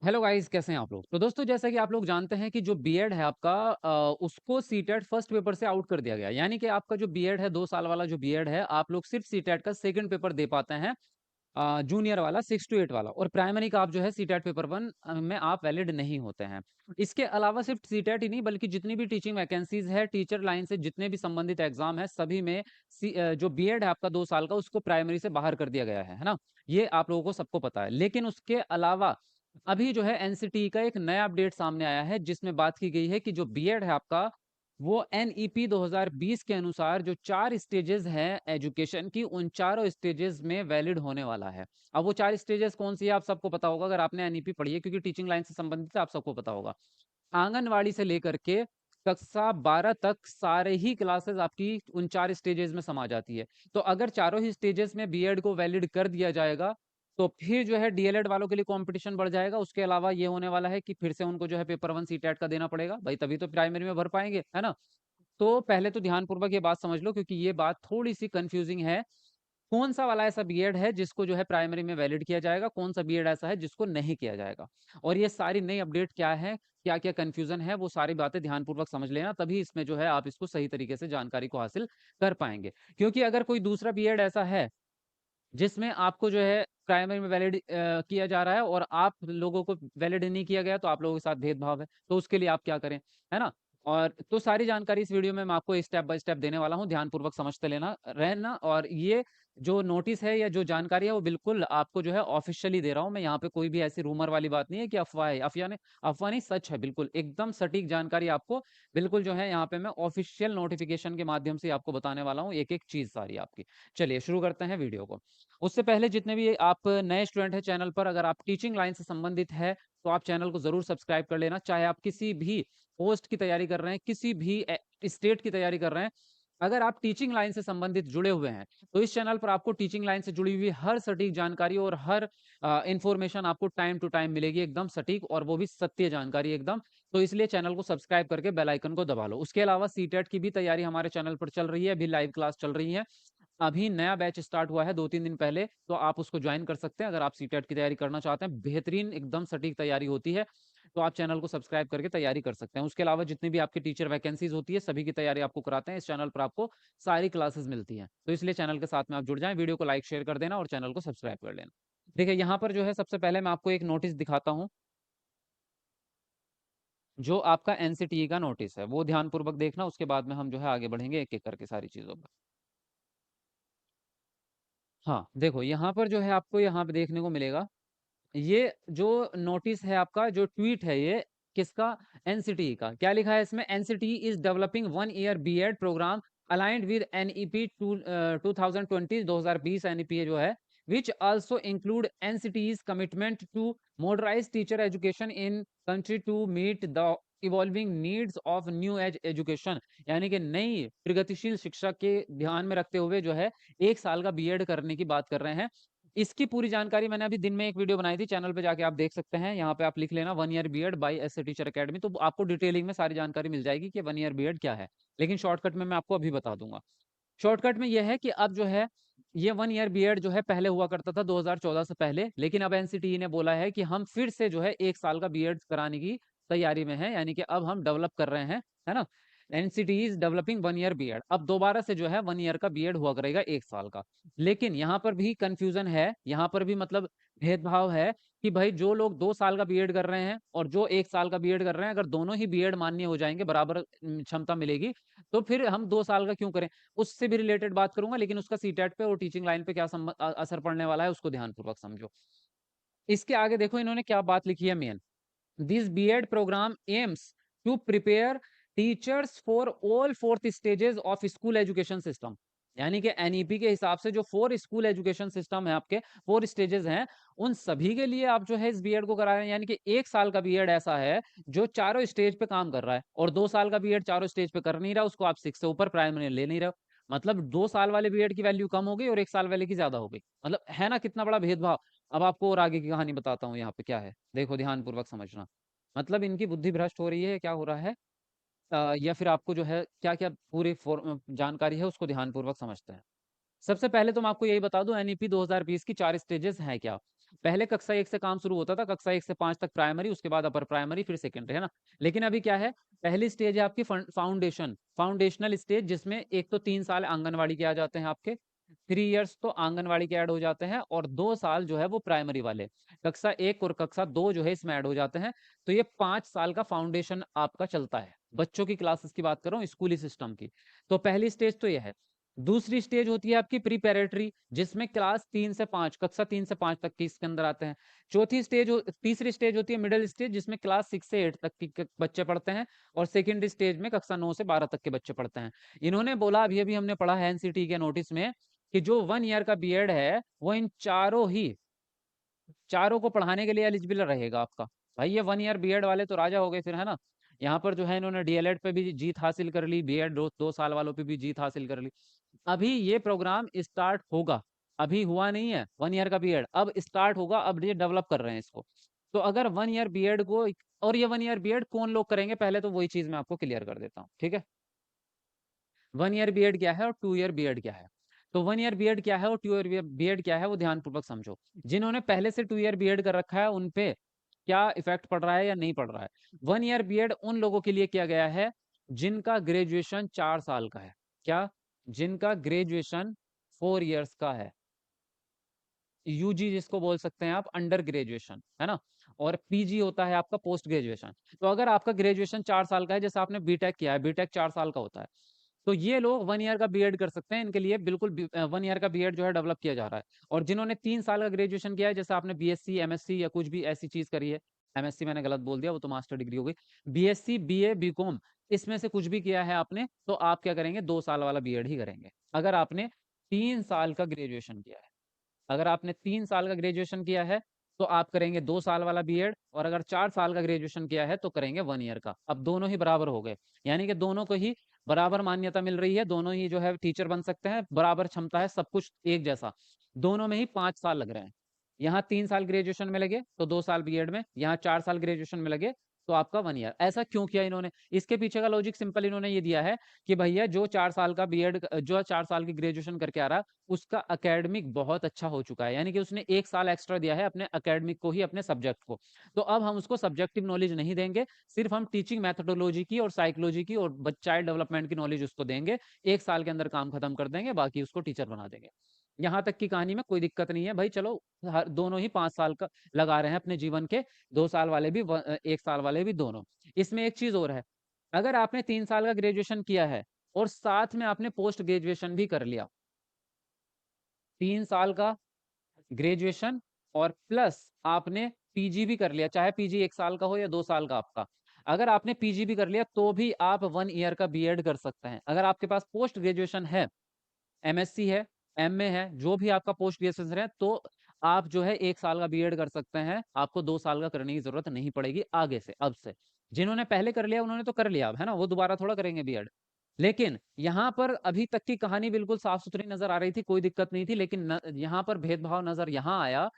Hello guys, कैसे हैं आप लोग? तो दोस्तों, जैसा कि आप लोग जानते हैं कि जो बीएड है आपका उसको सीटेट फर्स्ट पेपर से आउट कर दिया गया है। यानी कि आपका जो बीएड है 2 साल वाला जो बीएड है, आप लोग सिर्फ़ सीटेट का सेकंड पेपर दे पाते हैं, जूनियर वाला 6 टू 8 वाला, और प्राइमरी का आप जो है सीटेट पेपर 1 में आप वैलिड नहीं होते हैं। इसके अलावा सिर्फ़ सीटेट ही नहीं, बल्कि जितनी भी टीचिंग वैकेंसीज़ है, टीचर लाइन से जितने भी संबंधित एग्ज़ाम हैं, सभी में जो बीएड है आपका 2 साल का, उसको प्राइमरी से बाहर कर दिया गया है ना? ये आप लोगों को सबको पता है। लेकिन उसके अलावा अभी जो है एनसीटीई का एक नया अपडेट सामने आया है, जिसमें बात की गई है कि जो बीएड है आपका, वो एनईपी 2020 के अनुसार जो 4 स्टेजेस हैं एजुकेशन की, उन चारों स्टेजेस में वैलिड होने वाला है। अब वो 4 स्टेजेस कौन-सी है आप सबको पता होगा, अगर आपने एनईपी पढ़ी है, क्योंकि टीचिंग लाइन से संबंधित है, आप सबको पता होगा। आंगनवाड़ी से लेकर के कक्षा 12 तक सारे ही क्लासेस आपकी उन 4 स्टेजेस में समा जाती है। तो अगर चारों ही स्टेजेस में बीएड को वैलिड कर दिया जाएगा, तो फिर जो है डीएलएड वालों के लिए कॉम्पिटिशन बढ़ जाएगा। उसके अलावा ये होने वाला है कि फिर से उनको जो है पेपर 1 सीटेट का देना पड़ेगा। भाई तभी तो प्राइमरी में भर पाएँगे, है ना? तो पहले तो ध्यानपूर्वक ये बात समझ लो, क्योंकि ये बात थोड़ी-सी कन्फ्यूज़िंग है। कौन-सा वाला ऐसा बीएड है जिसको जो है प्राइमरी में वैलिड किया जाएगा, कौन-सा बीएड ऐसा है जिसको नहीं किया जाएगा। और ये सारी नई अपडेट क्या है, क्या-क्या कन्फ्यूज़न है, वो सारी बातें ध्यानपूर्वक समझ लेना, तभी इसमें जो है आप इसको सही तरीके से जानकारी को हासिल कर पाएँगे। क्योंकि अगर कोई दूसरा बीएड ऐसा है जिसमें आपको जो है प्राइमरी में वैलिड किया जा रहा है और आप लोगों को वैलिड नहीं किया गया, तो आप लोगों के साथ भेदभाव है। तो उसके लिए आप क्या करें, है ना? और तो सारी जानकारी इस वीडियो में मैं आपको स्टेप बाय स्टेप देने वाला हूँ, ध्यानपूर्वक समझते लेना रहना। और ये जो नोटिस है या जो जानकारी है, वो बिल्कुल आपको जो है ऑफ़िशियली दे रहा हूँ मैं। यहाँ पे कोई भी ऐसी रूमर वाली बात नहीं है कि अफ़वाह है। अफ़वाह नहीं, सच है बिल्कुल, एकदम सटीक जानकारी आपको बिल्कुल जो है यहाँ पे मैं ऑफ़िशियल नोटिफ़िकेशन के माध्यम से आपको बताने वाला हूँ, एक-एक चीज़ सारी आपकी। चलिए शुरू करते हैं वीडियो को। उससे पहले जितने भी आप नए स्टूडेंट हैं चैनल पर, अगर आप टीचिंग लाइन से संबंधित है, तो आप चैनल को ज़रूर सब्सक्राइब कर लेना। चाहे आप किसी भी पोस्ट की तैयारी कर रहे हैं, किसी भी स्टेट की तैयारी कर रहे हैं, अगर आप टीचिंग लाइन से संबंधित जुड़े हुए हैं, तो इस चैनल पर आपको टीचिंग लाइन से जुड़ी हुई हर सटीक जानकारी और हर इन्फॉर्मेशन आपको टाइम टू टाइम मिलेगी, एकदम सटीक, और वो भी सत्य जानकारी एकदम। तो इसलिए चैनल को सब्सक्राइब करके बेल आइकन को दबा लो। उसके अलावा सीटेट की भी तैयारी हमारे चैनल पर चल रही है, अभी लाइव क्लास चल रही है। अभी नया बैच स्टार्ट हुआ है 2-3 दिन पहले, तो आप उसको जॉइन कर सकते हैं अगर आप सीटेट की तैयारी करना चाहते हैं। बेहतरीन एकदम सटीक तैयारी होती है, तो आप चैनल को सब्सक्राइब करके तैयारी कर सकते हैं। उसके अलावा जितनी भी आपकी टीचर वैकेंसीज़ होती है, सभी की तैयारी आपको कराते हैं। इस चैनल पर आपको सारी क्लासेस मिलती हैं। तो इसलिए चैनल के साथ में आप जुड़ जाएँ, वीडियो को लाइक, शेयर कर देना और चैनल को सब्सक्राइब कर लेना। देखिए, यहाँ पर जो है सबसे पहले मैं आपको एक नोटिस दिखाता हूँ, जो आपका एनसीटीई का नोटिस है, वो ध्यानपूर्वक देखना, उसके बाद में हम जो है आगे बढ़ेंगे एक-एक करके सारी चीज़ों पर। हाँ, देखो यहाँ पर जो है आपको यहाँ पे देखने को मिलेगा, ये जो नोटिस है आपका, जो ट्वीट है ये किसका? एनसीटीई का। क्या लिखा है इसमें? NCTE is developing 1 year BEd programme aligned with NEP 2020 NEP जो है, which also include NCTE's commitment to modernise teacher education in country to meet the evolving needs of new age education. यानी कि नई प्रगतिशील शिक्षा के ध्यान में रखते हुए जो है 1 साल का बीएड करने की बात कर रहे हैं। इसकी पूरी जानकारी मैंने अभी दिन में एक वीडियो बनाई थी, चैनल पे जाके आप देख सकते हैं। यहाँ पे आप लिख लेना 1 year BEd by SA teacher academy, तो आपको डिटेलिंग में सारी जानकारी मिल जाएगी कि 1 ईयर बीएड क्या है। लेकिन शॉर्टकट में मैं आपको अभी बता दूँगा। शॉर्टकट में ये है कि अब जो है, ये 1 ईयर बीएड जो है पहले हुआ करता था 2014 से पहले, लेकिन अब एनसीटीई ने बोला है कि हम फिर से जो है 1 साल का बीएड कराने की तैयारी में हैं, यानी कि अब हम डेवलप कर रहे हैं, है ना? NCTE is developing 1 year BEd. अब दोबारा से जो है 1 ईयर का बीएड हुआ करेगा 1 साल का। लेकिन यहाँ पर भी कन्फ्यूज़न है, यहाँ पर भी मतलब भेदभाव है कि भाई जो लोग 2 साल का बीएड कर रहे हैं और जो 1 साल का बीएड कर रहे हैं, अगर दोनों ही बीएड मान्य हो जाएँगे, बराबर क्षमता मिलेगी, तो फिर हम 2 साल का क्यों करें? उससे भी रिलेटेड बात करूँगा, लेकिन उसका सीटेट पे और टीचिंग लाइन पे क्या असर पड़ने वाला है, उसको ध्यानपूर्वक समझो। इसके आगे देखो इन्होंने क्या बात लिखी है main. This BEd programme aims to prepare teachers for all 4th stages of school education system. यानी कि एनईपी के हिसाब से जो 4 स्कूल एजुकेशन सिस्टम है आपके, 4 स्टेजेस हैं, उन सभी के लिए आप जो है इस बीएड को करा रहे हैं। यानी कि 1 साल का बीएड ऐसा है जो चारों स्टेज पे काम कर रहा है, और 2 साल का बीएड चारों स्टेज पे कर नहीं रहा, उसको आप 6 से ऊपर प्राइमरी ले नहीं रहे हो। मतलब 2 साल वाले बीएड की वैल्यू कम हो गई और 1 साल वाले की ज़्यादा हो गई। मतलब है ना कितना बड़ा भेदभाव? अब आपको और आगे की कहानी बताता हूँ यहाँ पे क्या है। देखो ध्यानपूर्वक समझना। मतलब इनकी बुद्धि भ्रष्ट हो रही है, क्या हो रहा है? या फिर आपको जो है क्या-क्या पूरी जानकारी है, उसको ध्यानपूर्वक समझते हैं। सबसे पहले तो मैं आपको यही बता दूँ, एनईपी 2020 की 4 स्टेजेस हैं क्या? पहले कक्षा 1 से काम शुरू होता था, कक्षा 1 से 5 तक प्राइमरी, उसके बाद अपर प्राइमरी, फिर सेकेंडरी, है ना? लेकिन अभी क्या है, पहली स्टेज है आपकी फाउंडेशन, फाउंडेशनल स्टेज, जिसमें एक तो 3 साल आंगनवाड़ी के आ जाते हैं आपके, 3 इयर्स तो आंगनवाड़ी के ऐड हो जाते हैं, और 2 साल जो है वो प्राइमरी वाले, कक्षा 1 और कक्षा 2 जो है इसमें ऐड हो जाते हैं। तो ये 5 साल का फाउंडेशन आपका चलता है। बच्चों की क्लासेस की बात कर रहा हूँ, स्कूली सिस्टम की। तो पहली स्टेज तो ये है। दूसरी स्टेज होती है आपकी प्रिपैरेटरी, जिसमें क्लास 3 से 5, कक्षा 3 से 5 तक के इसके अंदर आते हैं। तीसरी स्टेज होती है मिडिल स्टेज, जिसमें क्लास 6 से 8 तक के बच्चे पढ़ते हैं, और सेकेंडरी स्टेज में कक्षा 9 से 12 तक के बच्चे पढ़ते हैं। इन्होंने बोला, अभी-अभी हमने पढ़ा है एनसीटी के नोटिस में, कि जो 1 ईयर का बीएड है, वो इन चारों को पढ़ाने के लिए एलिजिबल रहेगा आपका। भाई ये 1 ईयर बीएड वाले तो राजा हो गए फिर, है ना? यहाँ पर जो है इन्होंने डीएलएड पे भी जीत हासिल कर ली, बीएड 2 साल वालों पे भी जीत हासिल कर ली। अभी ये प्रोग्राम स्टार्ट होगा, अभी हुआ नहीं है 1 ईयर का बीएड, अब स्टार्ट होगा, अब ये डेवलप कर रहे हैं इसको। तो अगर 1 ईयर बीएड को, और ये 1 ईयर बीएड कौन लोग करेंगे, पहले तो वही चीज़ मैं आपको क्लियर कर देता हूँ, ठीक है? 1 ईयर बीएड क्या है और 2 ईयर बीएड क्या है? तो 1 ईयर बीएड क्या है और 2 ईयर बीएड क्या है, वो ध्यानपूर्वक समझो। जिन्होंने पहले से 2 ईयर बीएड कर रखा है, उन पे क्या इफेक्ट पड़ रहा है या नहीं पड़ रहा है? 1 ईयर बीएड उन लोगों के लिए किया गया है, जिनका ग्रेजुएशन 4 साल का है। क्या? जिनका ग्रेजुएशन 4 इयर्स का है। यूजी जिसको बोल सकते हैं आप, अंडर ग्रेजुएशन, है ना? और पीजी होता है आपका पोस्ट ग्रेजुएशन। तो अगर आपका ग्रेजुएशन 4 साल का है, जैसे आपने बीटेक किया है, बीटेक 4 साल का होता है, तो ये लोग 1 ईयर का बीएड कर सकते हैं। इनके लिए बिल्कुल 1 ईयर का बीएड जो है डेवलप किया जा रहा है। और जिन्होंने 3 साल का ग्रेजुएशन किया है, जैसे आपने बीएससी, एमएससी या कुछ भी ऐसी चीज़ करी है, एमएससी मैंने गलत बोल दिया, वो तो मास्टर डिग्री हो गई। बीएससी, बीए, बीकॉम, इसमें से कुछ भी किया है आपने, तो आप क्या करेंगे, 2 साल वाला बीएड ही करेंगे। अगर आपने 3 साल का ग्रेजुएशन किया है, अगर आपने 3 साल का ग्रेजुएशन किया है, तो आप करेंगे 2 साल वाला बीएड, और अगर 4 साल का ग्रेजुएशन किया है, तो करेंगे 1 ईयर का। अब दोनों ही बराबर हो गए, यानी कि दोनों को ही बराबर मान्यता मिल रही है, दोनों ही जो है टीचर बन सकते हैं, बराबर क्षमता है, सब कुछ एक जैसा। दोनों में ही 5 साल लग रहे हैं। यहाँ 3 साल ग्रेजुएशन में लगे, तो 2 साल बीएड में, यहाँ 4 साल ग्रेजुएशन में लगे, तो आपका 1 ईयर। ऐसा क्यों किया इन्होंने? इसके पीछे का लॉजिक सिंपल इन्होंने ये दिया है कि भैया जो 4 साल का बीएड, जो 4 साल की ग्रेजुएशन करके आ रहा है, उसका एकेडमिक बहुत अच्छा हो चुका है, यानी कि उसने 1 साल एक्स्ट्रा दिया है अपने एकेडमिक को ही, अपने सब्जेक्ट को। तो अब हम उसको सब्जेक्टिव नॉलेज नहीं देंगे, सिर्फ हम टीचिंग मेथोडोलॉजी की और साइकोलॉजी की और चाइल्ड डेवलपमेंट की नॉलेज उसको देंगे। 1 साल के अंदर काम खत्म कर देंगे, बाकी उसको टीचर बना देंगे। यहाँ तक की कहानी में कोई दिक्कत नहीं है भाई, चलो दोनों ही 5 साल का लगा रहे हैं अपने जीवन के, 2 साल वाले भी 1 साल वाले भी, दोनों। इसमें एक चीज और है, अगर आपने 3 साल का ग्रेजुएशन किया है और साथ में आपने पोस्ट ग्रेजुएशन भी कर लिया, 3 साल का ग्रेजुएशन और प्लस आपने पीजी भी कर लिया, चाहे पीजी 1 साल का हो या 2 साल का आपका, अगर आपने पीजी भी कर लिया, तो भी आप 1 ईयर का बीएड कर सकते हैं। अगर आपके पास पोस्ट ग्रेजुएशन है, एमएससी है, एमए है, जो भी आपका पोस्ट ग्रेजुएशन है, तो आप जो है 1 साल का बीएड कर सकते हैं, आपको 2 साल का करने की जरूरत नहीं पड़ेगी आगे से, अब से। जिन्होंने पहले कर लिया, उन्होंने तो कर लिया, अब है ना, वो दोबारा थोड़ा करेंगे बीएड। लेकिन यहाँ पर अभी तक की कहानी बिल्कुल साफ-सुथरी नज़र आ रही थी, कोई दिक्कत नहीं थी, लेकिन न यहाँ पर भेदभाव नज़र यहाँ आया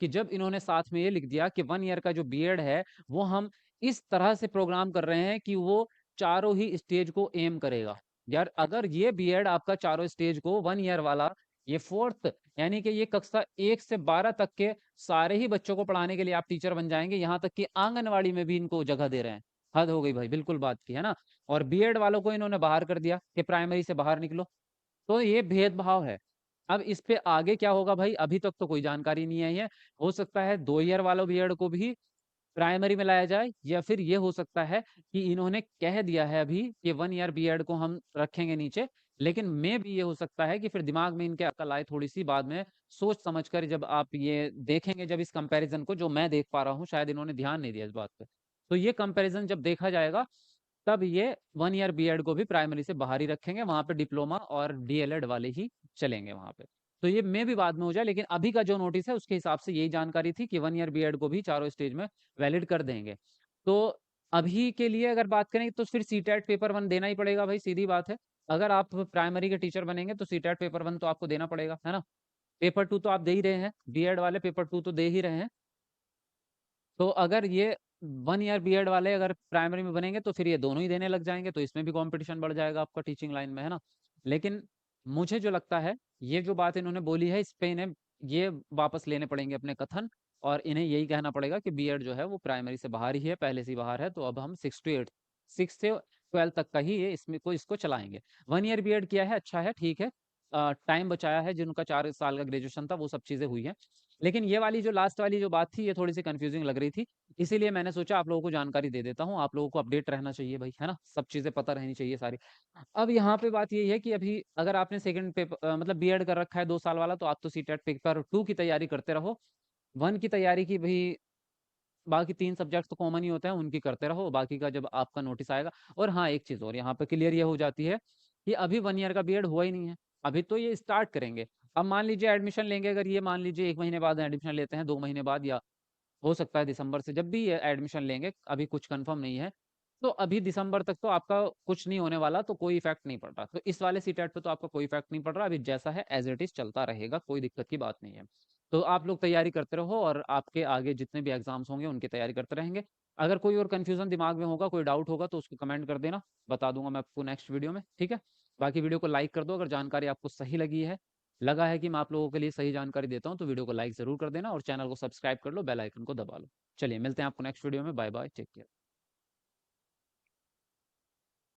कि जब इन्होंने साथ में ये लिख दिया कि 1 ईयर का जो बीएड है, वो हम इस तरह से प्रोग्राम कर रहे हैं कि वो चारों ही स्टेज को एम करेगा। यार अगर ये बीएड आपका चारों स्टेज को 1 ईयर वाला, ये 4th यानी कि ये कक्षा 1 से 12 तक के सारे ही बच्चों को पढ़ाने के लिए आप टीचर बन जाएँगे, यहाँ तक कि आंगनवाड़ी में भी इनको जगह दे रहे हैं। हद हो गई भाई, बिल्कुल बात की, है ना? और बीएड वालों को इन्होंने बाहर कर दिया कि प्राइमरी से बाहर निकलो। तो ये भेदभाव है। अब इस पे आगे क्या होगा भाई, अभी तक तो कोई जानकारी नहीं आई है। हो सकता है 2 ईयर वालों बीएड को भी प्राइमरी में लाया जाए, या फिर ये हो सकता है कि इन्होंने कह दिया है अभी कि 1 ईयर बीएड को हम रखेंगे नीचे, लेकिन मे भी ये हो सकता है कि फिर दिमाग में इनके अकल आए थोड़ी-सी बाद में, सोच समझ कर जब आप ये देखेंगे, जब इस कंपैरिज़न को जो मैं देख पा रहा हूँ, शायद इन्होंने ध्यान नहीं दिया इस बात पे। तो ये कंपैरिज़न जब देखा जाएगा, तब ये 1 ईयर बीएड को भी प्राइमरी से बाहर ही रखेंगे, वहाँ पे डिप्लोमा और डीएलएड वाले ही चलेंगे वहाँ पे। तो ये मे भी बाद में हो जाए, लेकिन अभी का जो नोटिस है उसके हिसाब से यही जानकारी थी कि 1 ईयर बीएड को भी चारों स्टेज में वैलिड कर देंगे। तो अभी के लिए अगर बात करें, तो फिर सीटेट पेपर 1 देना ही पड़ेगा भाई, सीधी बात है। अगर आप प्राइमरी के टीचर बनेंगे, तो सीटेट पेपर 1 तो आपको देना पड़ेगा, है ना? पेपर 2 तो आप दे ही रहे हैं, बीएड वाले पेपर 2 तो दे ही रहे हैं। तो अगर ये 1 ईयर बीएड वाले अगर प्राइमरी में बनेंगे, तो फिर ये दोनों ही देने लग जाएँगे, तो इसमें भी कॉम्पिटिशन बढ़ जाएगा आपका टीचिंग लाइन में, है ना? लेकिन मुझे जो लगता है, ये जो बात इन्होंने बोली है, इस पे इन्हें ये वापस लेने पड़ेंगे अपने कथन, और इन्हें यही कहना पड़ेगा कि बीएड जो है वो प्राइमरी से बाहर ही है, पहले से ही बाहर है, तो अब हम 6 टू 8 6 से 12 तक का ही ये इसको चलाएँगे। 1 ईयर बीएड किया है, अच्छा है, ठीक है। टाइम बचाया है, जिनका 4 साल का ग्रेजुएशन था वो सब चीज़ें हुई हैं। लेकिन ये वाली जो लास्ट वाली जो बात थी, ये थोड़ी-सी कन्फ्यूज़िंग लग रही थी। इसीलिए मैंने सोचा आप लोगों को जानकारी दे देता हूँ, आप लोगों को अपडेट रहना चाहिए भाई, है ना? सब चीज़ें पता रहनी चाहिए सारी। अब यहाँ पे बात यही है कि अभी अगर आपने मतलब बीएड कर रखा है 2 साल वाला, तो आप तो सीटेट पेपर 2 की तैयारी करते रहो। 1 की तैयारी की भई बाकी 3 सब्जेक्ट तो कॉमन ही होते हैं, उनकी करते रहो, बाकी का जब आपका नोटिस आएगा। और हाँ, एक चीज़ और यहाँ पे क्लियर ये हो जाती है कि अभी 1 ईयर का बीएड हुआ ही नहीं है, अभी तो ये स्टार्ट करेंगे। अब मान लीजिए एडमिशन लेंगे, अगर ये मान लीजिए 1 महीने बाद एडमिशन लेते हैं, 2 महीने बाद, या हो सकता है दिसंबर से, जब भी ये एडमिशन लेंगे, अभी कुछ कन्फर्म नहीं है। तो अभी दिसंबर तक तो आपका कुछ नहीं होने वाला, तो कोई इफ़ेक्ट नहीं पड़ रहा। तो इस वाले सीटेट पे तो आपका कोई इफ़ेक्ट नहीं पड़ रहा, अभी जैसा है एज़ इट इज़ चलता रहेगा, कोई दिक्कत की बात नहीं है। तो आप लोग तैयारी करते रहो, और आपके आगे जितने भी एग्ज़ाम्स होंगे, उनकी तैयारी करते रहेंगे। अगर कोई और कन्फ्यूज़न दिमाग में होगा, कोई डाउट होगा, तो उसको कमेंट कर देना, बता दूँगा मैं आपको नेक्स्ट वीडियो में, ठीक है? बाकी वीडियो को लाइक कर दो अगर जानकारी आपको सही लगा है कि मैं आप लोगों के लिए सही जानकारी देता हूँ, तो वीडियो को लाइक ज़रूर कर देना, और चैनल को सब्सक्राइब कर लो, बेल आइकन को दबा लो। चलिए मिलते हैं आपको नेक्स्ट वीडियो में। Bye bye, take care.